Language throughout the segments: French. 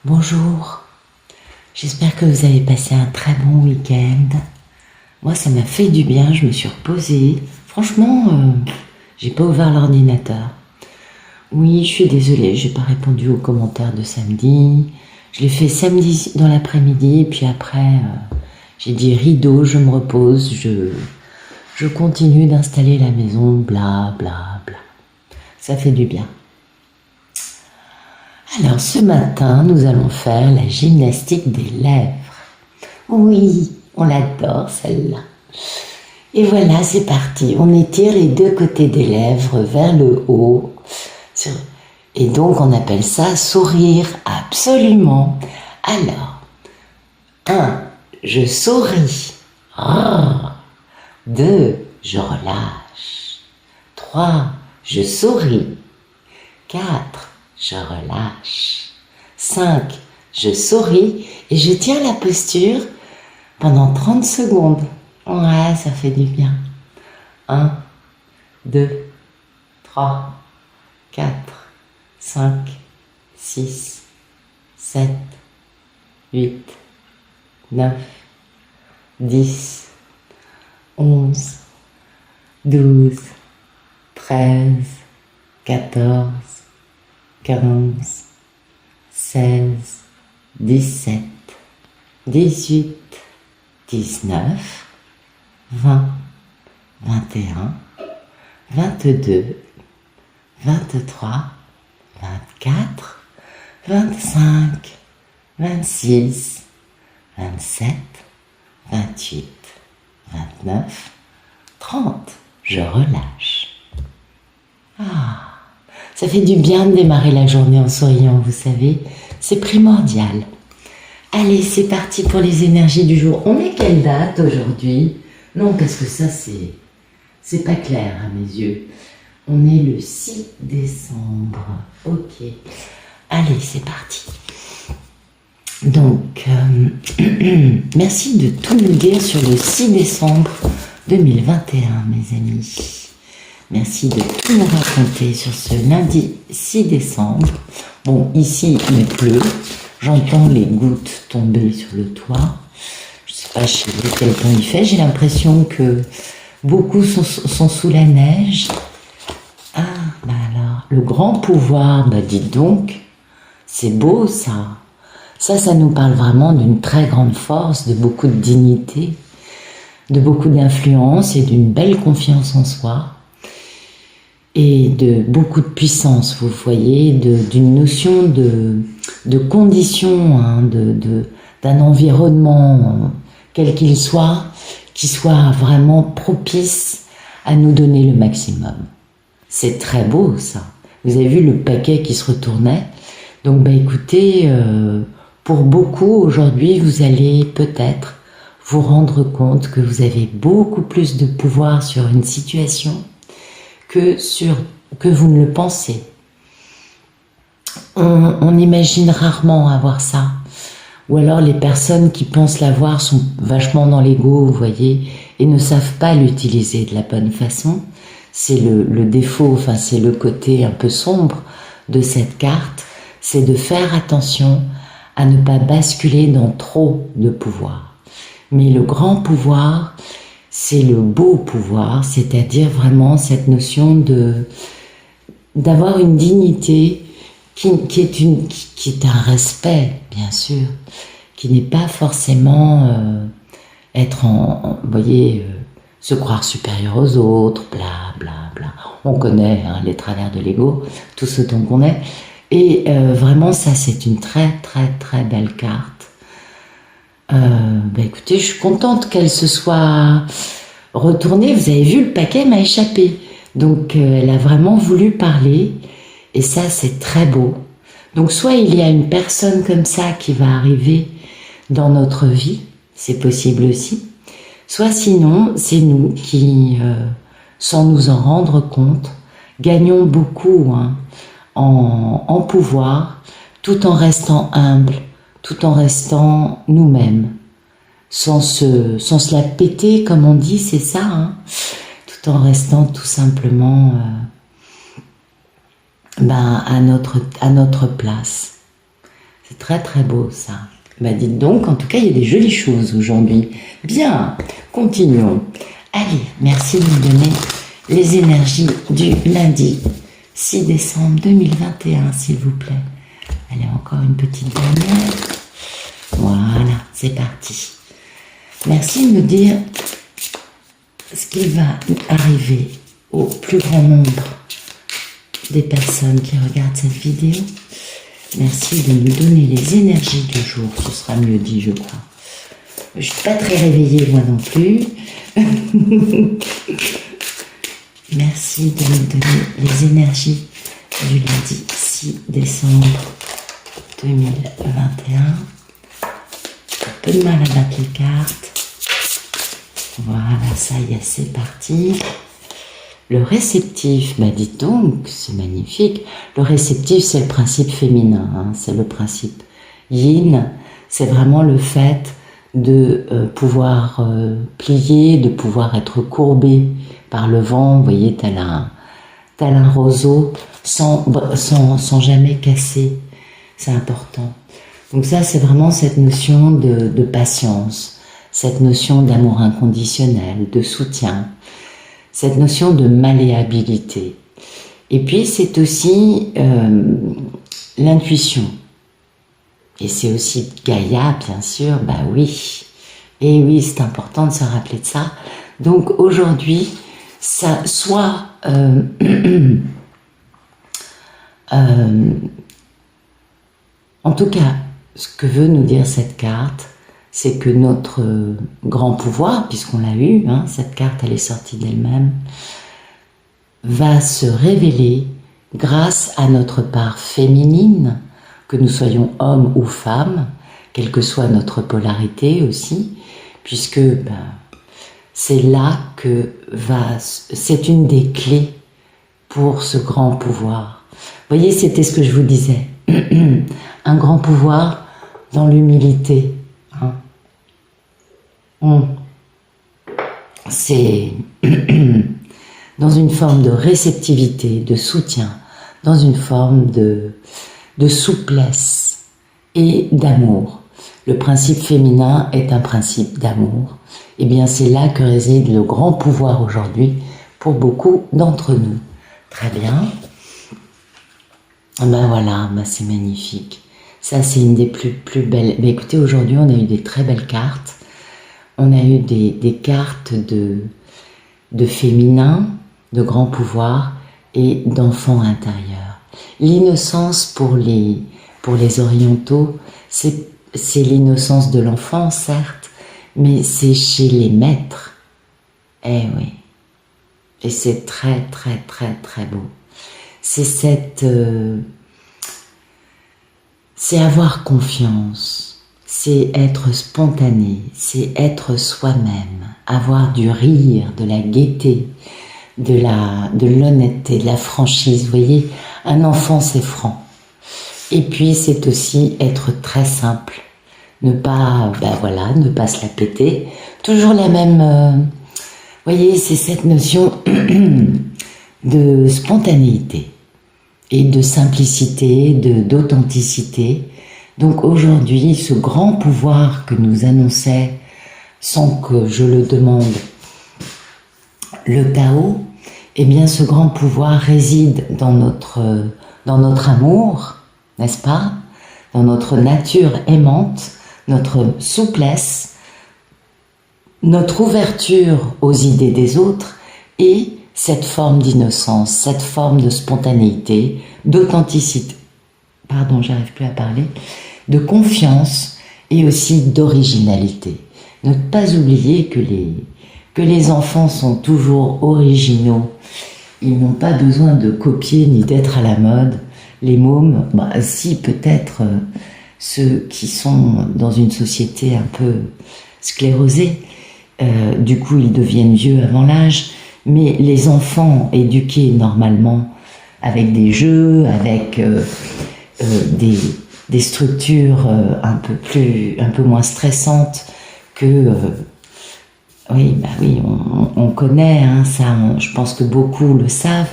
Bonjour, j'espère que vous avez passé un très bon week-end. Moi, ça m'a fait du bien, je me suis reposée. Franchement, j'ai pas ouvert l'ordinateur. Oui, je suis désolée, j'ai pas répondu aux commentaires de samedi. Je l'ai fait samedi dans l'après-midi, et puis après, j'ai dit rideau, je me repose, je continue d'installer la maison, bla bla bla. Ça fait du bien. Alors ce matin, nous allons faire la gymnastique des lèvres. Oui, on l'adore celle-là. Et voilà, c'est parti. On étire les deux côtés des lèvres vers le haut. Et donc on appelle ça sourire, absolument. Alors, 1, je souris. 2, je relâche. 3, je souris. 4, je relâche. 5, je souris et je tiens la posture pendant 30 secondes. Ouais, ça fait du bien. 1, 2, 3, 4, 5, 6, 7, 8, 9, 10, 11, 12, 13, 14, 15, 16, 17, 18, 19, 20, 21, 22, 23, 24, 25, 26, 27, 28, 29, 30. Je relâche. Ça fait du bien de démarrer la journée en souriant, vous savez, c'est primordial. Allez, c'est parti pour les énergies du jour. On est quelle date aujourd'hui? Non, parce que ça, c'est pas clair à mes yeux. On est le 6 décembre. Ok. Allez, c'est parti. Donc, merci de tout nous dire sur le 6 décembre 2021, mes amis. Merci de tout nous raconter sur ce lundi 6 décembre. Bon, ici, il pleut. J'entends les gouttes tomber sur le toit. Je ne sais pas chez vous quel temps il fait. J'ai l'impression que beaucoup sont sous la neige. Ah, bah alors, le grand pouvoir, bah dites donc, c'est beau ça. Ça nous parle vraiment d'une très grande force, de beaucoup de dignité, de beaucoup d'influence et d'une belle confiance en soi. Et de beaucoup de puissance, vous voyez, d'une notion de conditions, hein, d'un environnement, quel qu'il soit, qui soit vraiment propice à nous donner le maximum. C'est très beau ça. Vous avez vu le paquet qui se retournait. Donc bah écoutez, pour beaucoup aujourd'hui, vous allez peut-être vous rendre compte que vous avez beaucoup plus de pouvoir sur une situation que vous ne le pensez. On imagine rarement avoir ça. Ou alors les personnes qui pensent l'avoir sont vachement dans l'ego, vous voyez, et ne savent pas l'utiliser de la bonne façon. C'est le défaut, enfin c'est le côté un peu sombre de cette carte, c'est de faire attention à ne pas basculer dans trop de pouvoir. Mais le grand pouvoir, c'est le beau pouvoir, c'est-à-dire vraiment cette notion d'avoir une dignité qui est un respect, bien sûr, qui n'est pas forcément être vous voyez, se croire supérieur aux autres, bla bla bla. On connaît hein, les travers de l'ego, tout ce dont on est. Et vraiment, ça, c'est une très très très belle carte. Bah écoutez, je suis contente qu'elle se soit retournée. Vous avez vu, le paquet m'a échappé. Donc, elle a vraiment voulu parler. Et ça, c'est très beau. Donc, soit il y a une personne comme ça qui va arriver dans notre vie, c'est possible aussi. Soit sinon, c'est nous qui, sans nous en rendre compte, gagnons beaucoup hein, en pouvoir, tout en restant humble, tout en restant nous-mêmes, sans se la péter, comme on dit, c'est ça, hein, tout en restant tout simplement à notre place. C'est très très beau ça. Bah dites donc, en tout cas, il y a des jolies choses aujourd'hui. Bien, continuons. Allez, merci de me donner les énergies du lundi 6 décembre 2021, s'il vous plaît. Allez, encore une petite dernière. Voilà, c'est parti. Merci de me dire ce qui va arriver au plus grand nombre des personnes qui regardent cette vidéo. Merci de me donner les énergies du jour, ce sera mieux dit, je crois. Je ne suis pas très réveillée, moi non plus. Merci de me donner les énergies du lundi 6 décembre 2021. Un peu de mal à battre les cartes. Voilà, ça y est, c'est parti. Le réceptif, bah dites donc, c'est magnifique. Le réceptif, c'est le principe féminin, hein, c'est le principe yin. C'est vraiment le fait de pouvoir plier, de pouvoir être courbé par le vent. Vous voyez, tel un roseau, sans jamais casser. C'est important. Donc ça, c'est vraiment cette notion de patience, cette notion d'amour inconditionnel, de soutien, cette notion de malléabilité. Et puis, c'est aussi l'intuition. Et c'est aussi Gaïa, bien sûr, bah oui. Et oui, c'est important de se rappeler de ça. Donc, aujourd'hui, ça soit... en tout cas, ce que veut nous dire cette carte, c'est que notre grand pouvoir, puisqu'on l'a eu, hein, cette carte elle est sortie d'elle-même, va se révéler grâce à notre part féminine, que nous soyons hommes ou femmes, quelle que soit notre polarité aussi, puisque c'est là que c'est une des clés pour ce grand pouvoir. Vous voyez, c'était ce que je vous disais, un grand pouvoir dans l'humilité. C'est dans une forme de réceptivité, de soutien, dans une forme de souplesse et d'amour. Le principe féminin est un principe d'amour. Et bien c'est là que réside le grand pouvoir aujourd'hui pour beaucoup d'entre nous. Très bien. Ben voilà, c'est magnifique. Ça, c'est une des plus belles. Ben écoutez, aujourd'hui, on a eu des très belles cartes. On a eu des cartes de féminin, de grand pouvoir et d'enfant intérieur. L'innocence pour les orientaux, c'est l'innocence de l'enfant, certes, mais c'est chez les maîtres. Eh oui. Et c'est très, très, très, très beau. C'est c'est avoir confiance, c'est être spontané, c'est être soi-même, avoir du rire, de la gaieté, de l'honnêteté, de la franchise. Vous voyez, un enfant c'est franc. Et puis c'est aussi être très simple, ne pas, ne pas se la péter. Toujours la même, vous voyez, c'est cette notion de spontanéité et de simplicité, d'authenticité. Donc aujourd'hui, ce grand pouvoir que nous annonçait, sans que je le demande, le Tao, eh bien ce grand pouvoir réside dans notre amour, n'est-ce pas? Dans notre nature aimante, notre souplesse, notre ouverture aux idées des autres et cette forme d'innocence, cette forme de spontanéité, d'authenticité, j'arrive plus à parler, de confiance et aussi d'originalité. Ne pas oublier que les enfants sont toujours originaux. Ils n'ont pas besoin de copier ni d'être à la mode. Les mômes, si peut-être ceux qui sont dans une société un peu sclérosée, du coup ils deviennent vieux avant l'âge, mais les enfants éduqués normalement avec des jeux, avec des structures un peu moins stressantes que oui, on connaît ça, je pense que beaucoup le savent.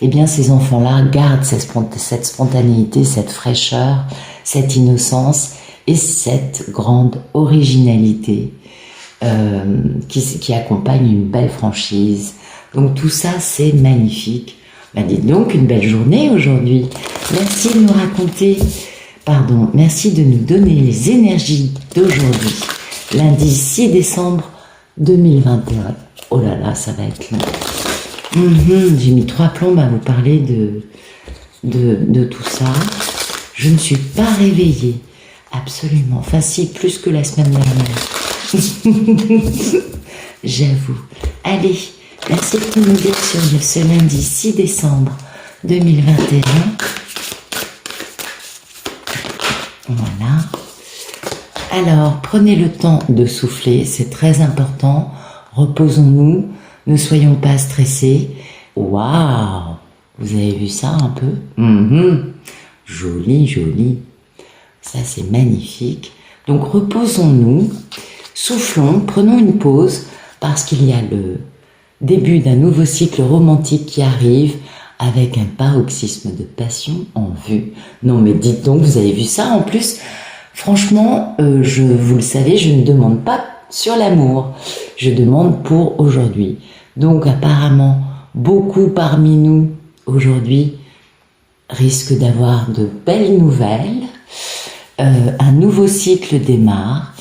Eh bien, ces enfants-là gardent cette spontanéité, cette fraîcheur, cette innocence et cette grande originalité qui accompagne une belle franchise. Donc tout ça, c'est magnifique. Ben, dites donc, une belle journée aujourd'hui. Merci de nous raconter, merci de nous donner les énergies d'aujourd'hui, lundi 6 décembre 2021. Oh là là, ça va être long. J'ai mis 3 plombes à vous parler de tout ça. Je ne suis pas réveillée, absolument. Enfin si, plus que la semaine dernière. J'avoue. Allez, merci de nous dire sur ce lundi 6 décembre 2021. Voilà. Alors, prenez le temps de souffler, c'est très important. Reposons-nous, ne soyons pas stressés. Waouh! Vous avez vu ça un peu? Joli, joli. Ça, c'est magnifique. Donc, reposons-nous, soufflons, prenons une pause, parce qu'il y a le début d'un nouveau cycle romantique qui arrive, avec un paroxysme de passion en vue. Non, mais dites donc, vous avez vu ça en plus? Franchement, vous le savez, je ne demande pas sur l'amour, je demande pour aujourd'hui. Donc apparemment, beaucoup parmi nous aujourd'hui risquent d'avoir de belles nouvelles. Un nouveau cycle démarre.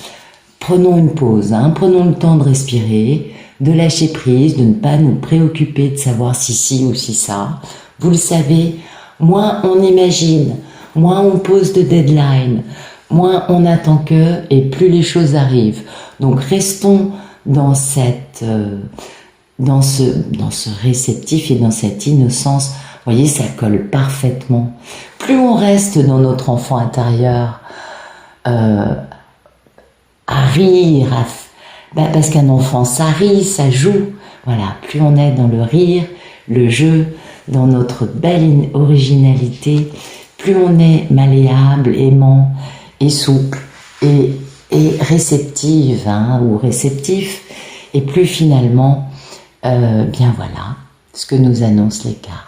Prenons une pause, prenons le temps de respirer, de lâcher prise, de ne pas nous préoccuper de savoir si ci ou si ça. Vous le savez, moins on imagine, moins on pose de deadline, moins on attend que, et plus les choses arrivent. Donc restons dans dans ce réceptif et dans cette innocence. Vous voyez, ça colle parfaitement. Plus on reste dans notre enfant intérieur, à rire, parce qu'un enfant, ça rit, ça joue. Voilà, plus on est dans le rire, le jeu, dans notre belle originalité, plus on est malléable, aimant et souple et réceptive ou réceptif, et plus finalement, bien voilà, ce que nous annoncent les cartes.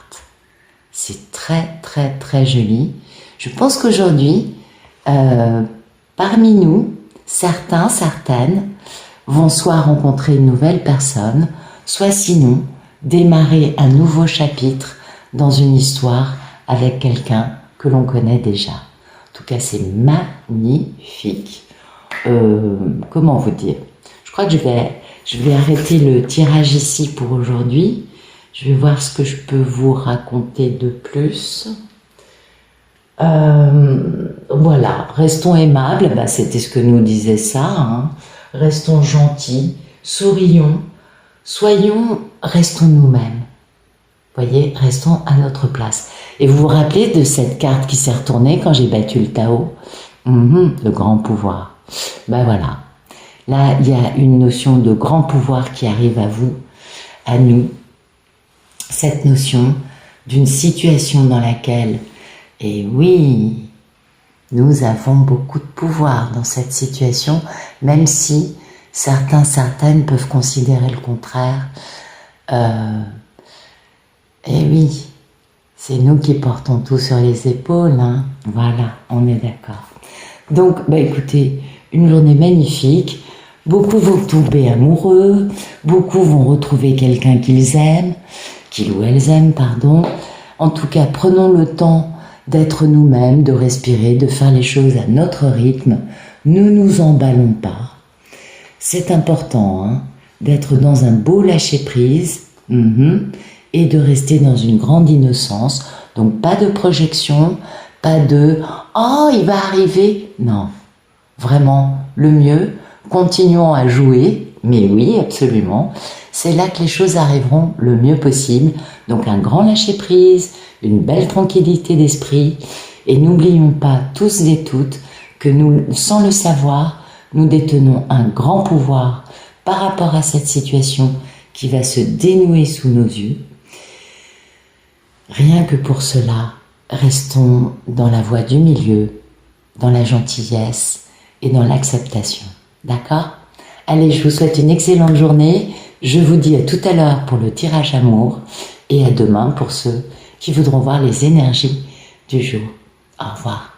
C'est très très très joli. Je pense qu'aujourd'hui, parmi nous, certains, certaines, vont soit rencontrer une nouvelle personne, soit sinon démarrer un nouveau chapitre dans une histoire avec quelqu'un que l'on connaît déjà. En tout cas, c'est magnifique. Comment vous dire? Je crois que je vais arrêter le tirage ici pour aujourd'hui. Je vais voir ce que je peux vous raconter de plus. Voilà, restons aimables, c'était ce que nous disait ça. Restons gentils, sourions, restons nous-mêmes. Voyez, restons à notre place. Et vous vous rappelez de cette carte qui s'est retournée quand j'ai battu le Tao? Le grand pouvoir. Voilà. Là, il y a une notion de grand pouvoir qui arrive à vous, à nous. Cette notion d'une situation dans laquelle, et oui, nous avons beaucoup de pouvoir dans cette situation, même si certains, certaines peuvent considérer le contraire. Et oui, c'est nous qui portons tout sur les épaules, Voilà, on est d'accord. Donc, écoutez, une journée magnifique. Beaucoup vont tomber amoureux, beaucoup vont retrouver quelqu'un qu'ils aiment, qu'ils ou elles aiment, pardon. En tout cas, prenons le temps d'être nous-mêmes, de respirer, de faire les choses à notre rythme. Ne nous emballons pas. C'est important d'être dans un beau lâcher-prise et de rester dans une grande innocence. Donc pas de projection, pas de « oh, il va arriver ». Non, vraiment, le mieux, continuons à jouer, mais oui, absolument. C'est là que les choses arriveront le mieux possible. Donc un grand lâcher-prise, une belle tranquillité d'esprit. Et n'oublions pas tous et toutes que nous, sans le savoir, nous détenons un grand pouvoir par rapport à cette situation qui va se dénouer sous nos yeux. Rien que pour cela, restons dans la voie du milieu, dans la gentillesse et dans l'acceptation. D'accord? Allez, je vous souhaite une excellente journée. Je vous dis à tout à l'heure pour le tirage amour et à demain pour ceux qui voudront voir les énergies du jour. Au revoir.